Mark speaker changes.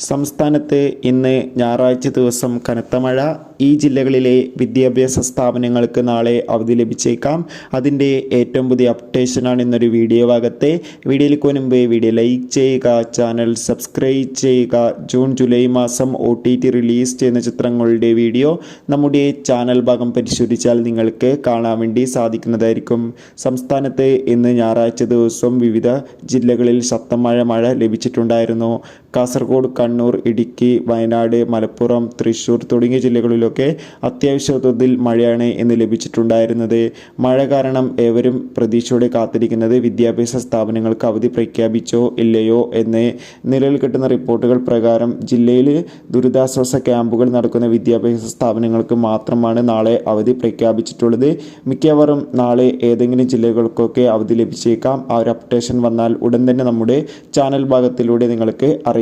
Speaker 1: സംസ്ഥാനത്ത് ഇന്ന് ഞായറാഴ്ച ദിവസം കനത്ത മഴ. ഈ ജില്ലകളിലെ വിദ്യാഭ്യാസ സ്ഥാപനങ്ങൾക്ക് നാളെ അവധി ലഭിച്ചേക്കാം. അതിൻ്റെ ഏറ്റവും പുതിയ അപ്ഡേഷനാണ് ഇന്നൊരു വീഡിയോ ഭാഗത്തെ. വീഡിയോയിലേക്ക് മുൻപ് വീഡിയോ ലൈക്ക് ചെയ്യുക, ചാനൽ സബ്സ്ക്രൈബ് ചെയ്യുക. ജൂൺ ജൂലൈ മാസം OTT റിലീസ് ചെയ്യുന്ന ചിത്രങ്ങളുടെ വീഡിയോ നമ്മുടെ ചാനൽ ഭാഗം പരിശോധിച്ചാൽ നിങ്ങൾക്ക് കാണാൻ വേണ്ടി സാധിക്കുന്നതായിരിക്കും. സംസ്ഥാനത്ത് ഇന്ന് ഞായറാഴ്ച ദിവസം വിവിധ ജില്ലകളിൽ ശക്തമായ മഴ ലഭിച്ചിട്ടുണ്ടായിരുന്നു. കാസർഗോഡ്, കണ്ണൂർ, ഇടുക്കി, വയനാട്, മലപ്പുറം, തൃശ്ശൂർ തുടങ്ങിയ ജില്ലകളിലൊക്കെ അത്യാവശ്യ തോതിൽ മഴയാണ് ഇന്ന് ലഭിച്ചിട്ടുണ്ടായിരുന്നത്. മഴ കാരണം ഏവരും പ്രതീക്ഷയോടെ കാത്തിരിക്കുന്നത് വിദ്യാഭ്യാസ സ്ഥാപനങ്ങൾക്ക് അവധി പ്രഖ്യാപിച്ചോ ഇല്ലയോ എന്ന്. നിലവിൽ കിട്ടുന്ന റിപ്പോർട്ടുകൾ പ്രകാരം ജില്ലയിൽ ദുരിതാശ്വാസ ക്യാമ്പുകൾ നടക്കുന്ന വിദ്യാഭ്യാസ സ്ഥാപനങ്ങൾക്ക് മാത്രമാണ് നാളെ അവധി പ്രഖ്യാപിച്ചിട്ടുള്ളത്. മിക്കവാറും നാളെ ഏതെങ്കിലും ജില്ലകൾക്കൊക്കെ അവധി ലഭിച്ചേക്കാം. ആ ഒരു അപ്ഡേഷൻ വന്നാൽ ഉടൻ തന്നെ നമ്മുടെ ചാനൽ ഭാഗത്തിലൂടെ നിങ്ങൾക്ക് അറിയിക്കുന്നതായിരിക്കും.